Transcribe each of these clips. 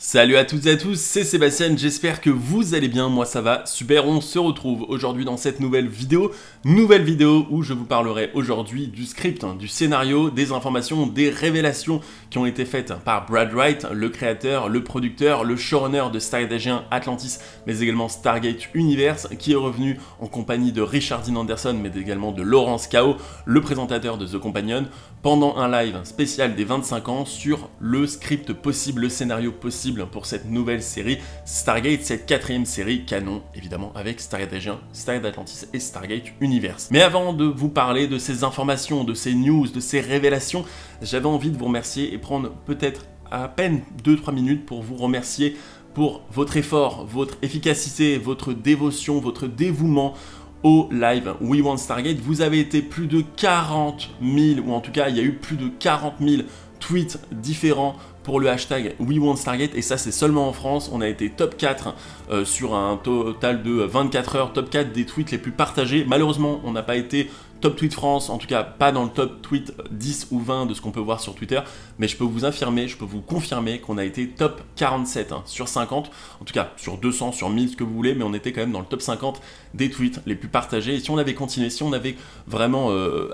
Salut à toutes et à tous, c'est Sébastien, j'espère que vous allez bien, moi ça va, super, on se retrouve aujourd'hui dans cette nouvelle vidéo où je vous parlerai aujourd'hui du script, du scénario, des informations, des révélations qui ont été faites par Brad Wright, le créateur, le producteur, le showrunner de Stargate Agent Atlantis, mais également Stargate Universe, qui est revenu en compagnie de Richard Dean Anderson, mais également de Laurence Kao, le présentateur de The Companion, pendant un live spécial des 25 ans sur le script possible, le scénario possible pour cette nouvelle série Stargate, cette quatrième série canon, évidemment, avec Stargate Agent, Stargate Atlantis et Stargate Universe. Mais avant de vous parler de ces informations, de ces news, de ces révélations, j'avais envie de vous remercier et prendre peut-être à peine 2-3 minutes pour vous remercier pour votre effort, votre efficacité, votre dévotion, votre dévouement au live We Want Stargate. Vous avez été plus de 40 000, ou en tout cas il y a eu plus de 40 000 tweets différents pour le hashtag We Want Stargate, et ça c'est seulement en France. On a été top 4 sur un total de 24 heures, top 4 des tweets les plus partagés. Malheureusement on n'a pas été top tweet France, en tout cas pas dans le top tweet 10 ou 20 de ce qu'on peut voir sur Twitter, mais je peux vous affirmer, je peux vous confirmer qu'on a été top 47 sur 50, en tout cas sur 200, sur 1000, ce que vous voulez, mais on était quand même dans le top 50 des tweets les plus partagés. Et si on avait continué, si on avait vraiment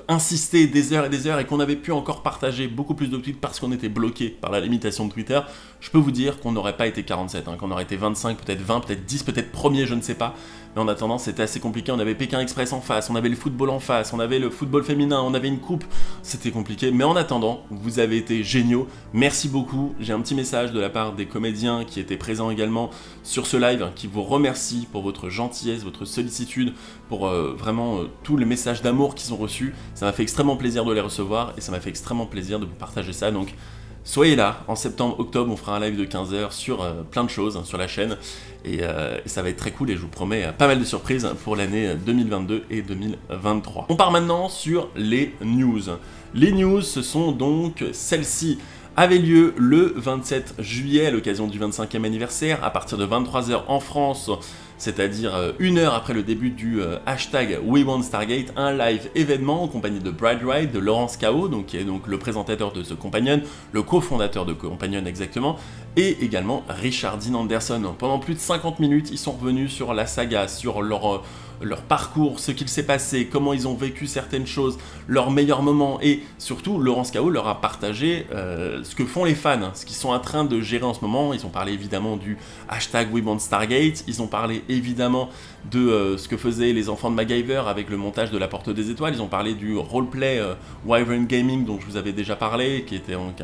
insisté des heures et des heures et qu'on avait pu encore partager beaucoup plus de tweets parce qu'on était bloqué par la limitation de Twitter, je peux vous dire qu'on n'aurait pas été 47, qu'on aurait été 25, peut-être 20, peut-être 10, peut-être premier, je ne sais pas. Mais en attendant, c'était assez compliqué. On avait Pékin Express en face, on avait le football en face, on avait le football féminin, on avait une coupe. C'était compliqué. Mais en attendant, vous avez été géniaux. Merci beaucoup. J'ai un petit message de la part des comédiens qui étaient présents également sur ce live, qui vous remercient pour votre gentillesse, votre sollicitude, pour vraiment tous les messages d'amour qu'ils ont reçus. Ça m'a fait extrêmement plaisir de les recevoir et ça m'a fait extrêmement plaisir de vous partager ça. Donc, soyez là, en septembre, octobre, on fera un live de 15 h sur plein de choses sur la chaîne et ça va être très cool et je vous promets pas mal de surprises pour l'année 2022 et 2023. On part maintenant sur les news. Les news, ce sont donc celles-ci. Avait lieu le 27 juillet à l'occasion du 25e anniversaire à partir de 23 h en France, c'est-à-dire une heure après le début du hashtag We Want Stargate, un live événement en compagnie de Brad Wright, de Laurence Kao, qui est donc le présentateur de The Companion, le cofondateur de Companion exactement, et également Richard Dean Anderson. Pendant plus de 50 minutes, ils sont revenus sur la saga, sur leur parcours, ce qu'il s'est passé, comment ils ont vécu certaines choses, leurs meilleurs moments, et surtout Laurence Kao leur a partagé ce que font les fans, ce qu'ils sont en train de gérer en ce moment. Ils ont parlé évidemment du hashtag We Want Stargate, ils ont parlé évidemment de ce que faisaient les enfants de MacGyver avec le montage de la Porte des Étoiles, ils ont parlé du roleplay Wyvern Gaming dont je vous avais déjà parlé, qui était donc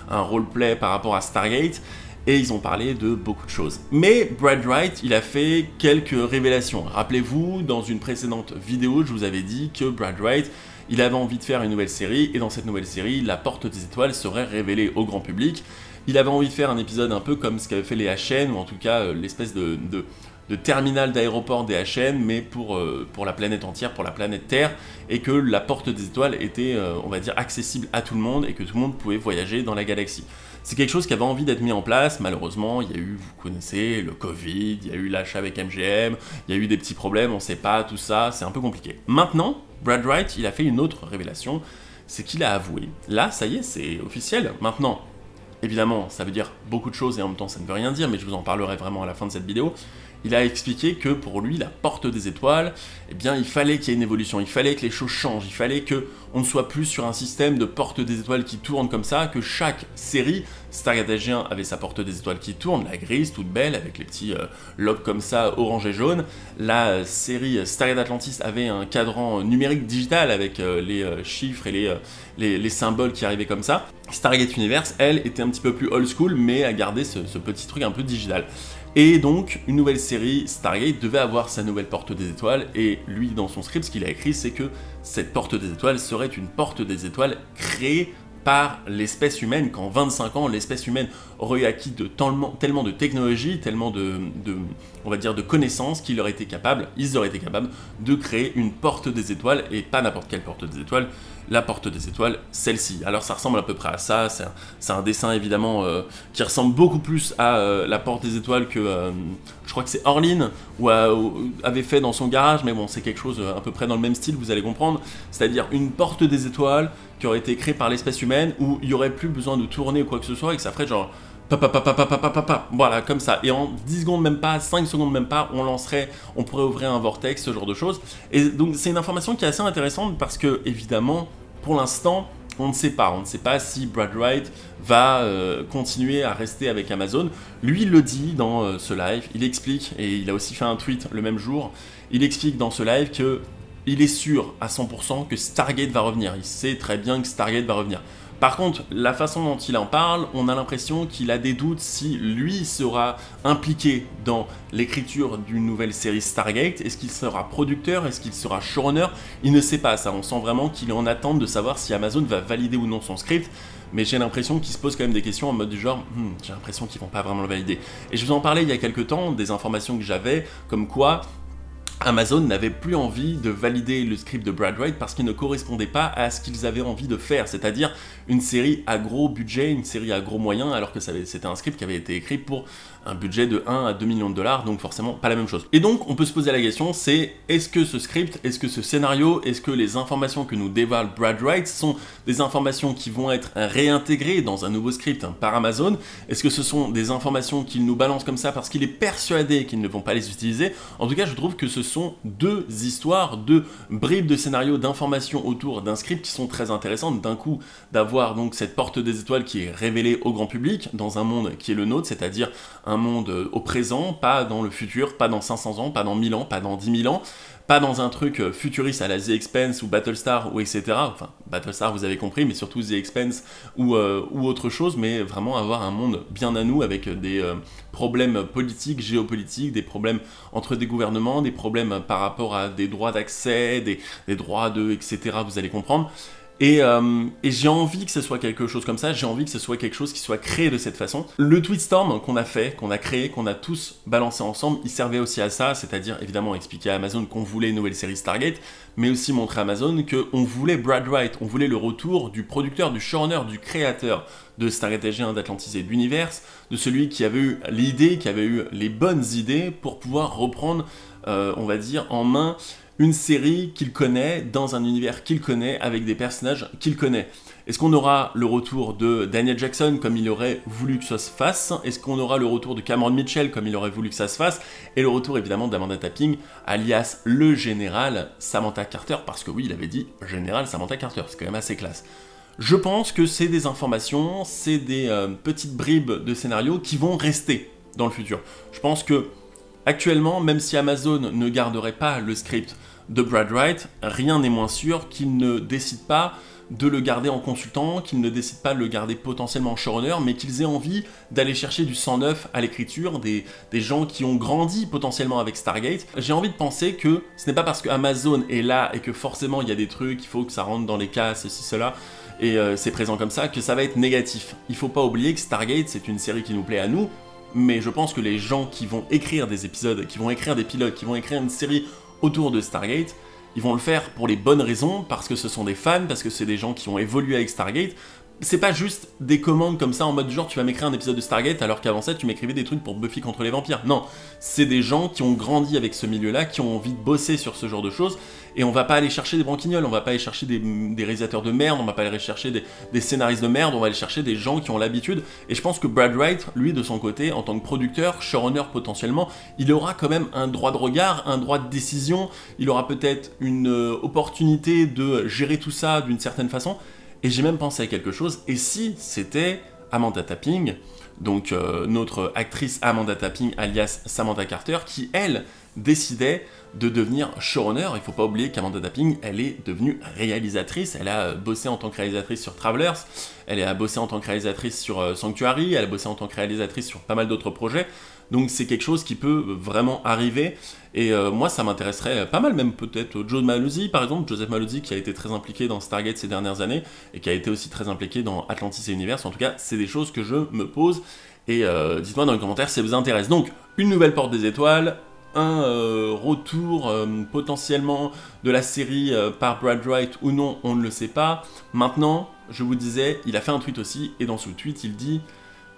un roleplay par rapport à Stargate. Et ils ont parlé de beaucoup de choses. Mais Brad Wright, il a fait quelques révélations. Rappelez-vous, dans une précédente vidéo, je vous avais dit que Brad Wright, il avait envie de faire une nouvelle série, et dans cette nouvelle série, la Porte des Étoiles serait révélée au grand public. Il avait envie de faire un épisode un peu comme ce qu'avaient fait les HN, ou en tout cas l'espèce de terminal d'aéroport des HN, mais pour la planète entière, pour la planète Terre, et que la Porte des Étoiles était, on va dire, accessible à tout le monde, et que tout le monde pouvait voyager dans la galaxie. C'est quelque chose qui avait envie d'être mis en place. Malheureusement, il y a eu, vous connaissez, le Covid, il y a eu l'achat avec MGM, il y a eu des petits problèmes, on ne sait pas, tout ça, c'est un peu compliqué. Maintenant, Brad Wright, il a fait une autre révélation, c'est qu'il a avoué. Là, ça y est, c'est officiel. Maintenant, évidemment, ça veut dire beaucoup de choses et en même temps, ça ne veut rien dire, mais je vous en parlerai vraiment à la fin de cette vidéo. Il a expliqué que pour lui, la Porte des Étoiles, eh bien, il fallait qu'il y ait une évolution, il fallait que les choses changent, il fallait qu'on ne soit plus sur un système de Porte des Étoiles qui tourne comme ça, que chaque série, Stargate Agent avait sa Porte des Étoiles qui tourne, la grise, toute belle, avec les petits logos comme ça, orange et jaune. La série Stargate Atlantis avait un cadran numérique digital avec les chiffres et les symboles qui arrivaient comme ça. Stargate Universe, elle, était un petit peu plus old school, mais a gardé ce petit truc un peu digital. Et donc, une nouvelle série, Stargate, devait avoir sa nouvelle Porte des Étoiles, et lui, dans son script, ce qu'il a écrit, c'est que cette Porte des Étoiles serait une Porte des Étoiles créée par l'espèce humaine, qu'en 25 ans, l'espèce humaine aurait acquis tellement de technologie, tellement on va dire, de connaissances qu'ils auraient été capables de créer une Porte des Étoiles, et pas n'importe quelle Porte des Étoiles, la Porte des Étoiles, celle-ci. Alors ça ressemble à peu près à ça, c'est un dessin évidemment qui ressemble beaucoup plus à la Porte des Étoiles que, je crois que c'est Orline, avait fait dans son garage, mais bon, c'est quelque chose à peu près dans le même style, vous allez comprendre, c'est-à-dire une Porte des Étoiles qui aurait été créée par l'espèce humaine, où il n'y aurait plus besoin de tourner ou quoi que ce soit, et que ça ferait genre voilà, comme ça. Et en 10 secondes même pas, 5 secondes même pas, on pourrait ouvrir un vortex, ce genre de choses. Et donc c'est une information qui est assez intéressante parce que, évidemment, pour l'instant, on ne sait pas. On ne sait pas si Brad Wright va continuer à rester avec Amazon. Lui, il le dit dans ce live, il explique, et il a aussi fait un tweet le même jour, il explique dans ce live que il est sûr à 100% que Stargate va revenir. Il sait très bien que Stargate va revenir. Par contre, la façon dont il en parle, on a l'impression qu'il a des doutes si lui sera impliqué dans l'écriture d'une nouvelle série Stargate. Est-ce qu'il sera producteur? Est-ce qu'il sera showrunner? Il ne sait pas ça. On sent vraiment qu'il est en attente de savoir si Amazon va valider ou non son script. Mais j'ai l'impression qu'il se pose quand même des questions en mode du genre j'ai l'impression qu'ils vont pas vraiment le valider. Et je vous en parlais il y a quelques temps, des informations que j'avais, comme quoi Amazon n'avait plus envie de valider le script de Brad Wright parce qu'il ne correspondait pas à ce qu'ils avaient envie de faire, c'est-à-dire une série à gros budget, une série à gros moyens, alors que c'était un script qui avait été écrit pour un budget de 1 à 2 millions de dollars, donc forcément pas la même chose. Et donc on peut se poser la question, c'est est-ce que ce script, est-ce que ce scénario, est-ce que les informations que nous dévoile Brad Wright sont des informations qui vont être réintégrées dans un nouveau script par Amazon? Est-ce que ce sont des informations qu'il nous balance comme ça parce qu'il est persuadé qu'ils ne vont pas les utiliser? En tout cas, je trouve que ce sont deux histoires, deux bribes de scénario, d'informations autour d'un script qui sont très intéressantes. D'un coup, d'avoir donc cette porte des étoiles qui est révélée au grand public dans un monde qui est le nôtre, c'est-à-dire un monde au présent, pas dans le futur, pas dans 500 ans, pas dans 1000 ans, pas dans 10 000 ans, pas dans un truc futuriste à la The Expanse ou Battlestar ou etc. Enfin, Battlestar vous avez compris, mais surtout The Expanse ou autre chose, mais vraiment avoir un monde bien à nous avec des problèmes politiques, géopolitiques, des problèmes entre des gouvernements, des problèmes par rapport à des droits d'accès, des droits de etc. Vous allez comprendre. Et j'ai envie que ce soit quelque chose comme ça, j'ai envie que ce soit quelque chose qui soit créé de cette façon. Le Tweetstorm qu'on a fait, qu'on a créé, qu'on a tous balancé ensemble, il servait aussi à ça, c'est-à-dire évidemment expliquer à Amazon qu'on voulait une nouvelle série Stargate, mais aussi montrer à Amazon qu'on voulait Brad Wright, on voulait le retour du producteur, du showrunner, du créateur de Stargate SG1, d'Atlantis et d'Universe, de celui qui avait eu l'idée, qui avait eu les bonnes idées pour pouvoir reprendre, on va dire, en main une série qu'il connaît, dans un univers qu'il connaît, avec des personnages qu'il connaît. Est-ce qu'on aura le retour de Daniel Jackson comme il aurait voulu que ça se fasse? Est-ce qu'on aura le retour de Cameron Mitchell comme il aurait voulu que ça se fasse? Et le retour évidemment d'Amanda Tapping, alias le général Samantha Carter, parce que oui, il avait dit général Samantha Carter, c'est quand même assez classe. Je pense que c'est des informations, c'est des petites bribes de scénario qui vont rester dans le futur. Je pense que actuellement, même si Amazon ne garderait pas le script de Brad Wright, rien n'est moins sûr qu'il ne décide pas de le garder en consultant, qu'ils ne décident pas de le garder potentiellement en showrunner, mais qu'ils aient envie d'aller chercher du sang neuf à l'écriture, des gens qui ont grandi potentiellement avec Stargate. J'ai envie de penser que ce n'est pas parce que Amazon est là et que forcément il y a des trucs, il faut que ça rentre dans les cas, ceci, cela, et c'est présent comme ça, que ça va être négatif. Il faut pas oublier que Stargate, c'est une série qui nous plaît à nous, mais je pense que les gens qui vont écrire des épisodes, qui vont écrire des pilotes, qui vont écrire une série autour de Stargate, ils vont le faire pour les bonnes raisons, parce que ce sont des fans, parce que c'est des gens qui ont évolué avec Stargate. C'est pas juste des commandes comme ça en mode genre tu vas m'écrire un épisode de Stargate alors qu'avant ça tu m'écrivais des trucs pour Buffy contre les vampires. Non, c'est des gens qui ont grandi avec ce milieu-là, qui ont envie de bosser sur ce genre de choses, et on va pas aller chercher des branquignoles, on va pas aller chercher des réalisateurs de merde, on va pas aller chercher des scénaristes de merde, on va aller chercher des gens qui ont l'habitude, et je pense que Brad Wright, lui de son côté, en tant que producteur, showrunner potentiellement, il aura quand même un droit de regard, un droit de décision, il aura peut-être une opportunité de gérer tout ça d'une certaine façon. Et j'ai même pensé à quelque chose, et si c'était Amanda Tapping, donc notre actrice Amanda Tapping alias Samantha Carter, qui elle décidait de devenir showrunner. Il faut pas oublier qu'Amanda Tapping, elle est devenue réalisatrice, elle a bossé en tant que réalisatrice sur Travelers, elle a bossé en tant que réalisatrice sur Sanctuary, elle a bossé en tant que réalisatrice sur pas mal d'autres projets, donc c'est quelque chose qui peut vraiment arriver, et moi ça m'intéresserait pas mal, même peut-être Joe Malozzi par exemple, Joseph Malozzi qui a été très impliqué dans Stargate ces dernières années, et qui a été aussi très impliqué dans Atlantis et Universe. En tout cas c'est des choses que je me pose, et dites-moi dans les commentaires si ça vous intéresse. Donc une nouvelle porte des étoiles, un retour potentiellement de la série par Brad Wright ou non, on ne le sait pas. Maintenant, je vous disais, il a fait un tweet aussi, et dans ce tweet, il dit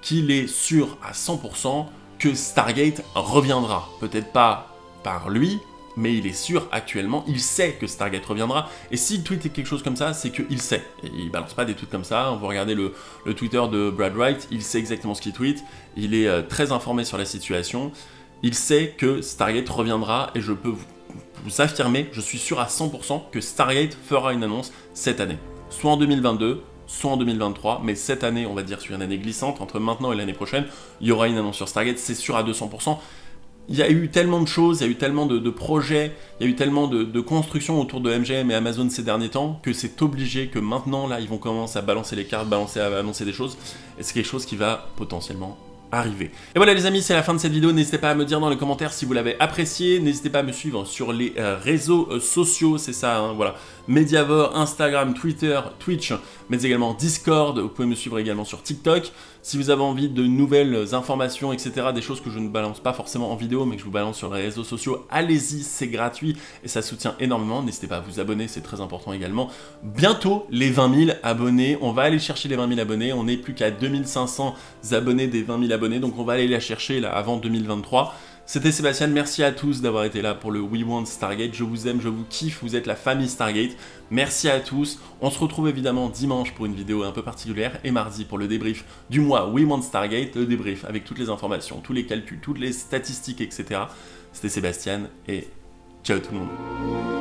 qu'il est sûr à 100% que Stargate reviendra. Peut-être pas par lui, mais il est sûr actuellement, il sait que Stargate reviendra, et s'il tweet quelque chose comme ça, c'est qu'il sait. Et il balance pas des tweets comme ça, vous regardez le Twitter de Brad Wright, il sait exactement ce qu'il tweet, il est très informé sur la situation, il sait que Stargate reviendra, et je peux vous affirmer, je suis sûr à 100% que Stargate fera une annonce cette année. Soit en 2022, soit en 2023, mais cette année, on va dire sur une année glissante, entre maintenant et l'année prochaine, il y aura une annonce sur Stargate, c'est sûr à 200%. Il y a eu tellement de choses, il y a eu tellement de projets, il y a eu tellement de constructions autour de MGM et Amazon ces derniers temps, que c'est obligé que maintenant, là, ils vont commencer à balancer les cartes, à annoncer des choses, et c'est quelque chose qui va potentiellement arriver. Et voilà les amis, c'est la fin de cette vidéo, n'hésitez pas à me dire dans les commentaires si vous l'avez apprécié, n'hésitez pas à me suivre sur les réseaux sociaux, c'est ça, hein, voilà, Mediavor, Instagram, Twitter, Twitch, mais également Discord, vous pouvez me suivre également sur TikTok. Si vous avez envie de nouvelles informations, etc., des choses que je ne balance pas forcément en vidéo, mais que je vous balance sur les réseaux sociaux, allez-y, c'est gratuit et ça soutient énormément. N'hésitez pas à vous abonner, c'est très important également. Bientôt, les 20 000 abonnés, on va aller chercher les 20 000 abonnés, on n'est plus qu'à 2500 abonnés des 20 000 abonnés, donc on va aller la chercher là avant 2023. C'était Sébastien, merci à tous d'avoir été là pour le We Want Stargate, je vous aime, je vous kiffe, vous êtes la famille Stargate, merci à tous, on se retrouve évidemment dimanche pour une vidéo un peu particulière et mardi pour le débrief du mois We Want Stargate, le débrief avec toutes les informations, tous les calculs, toutes les statistiques, etc. C'était Sébastien et ciao tout le monde.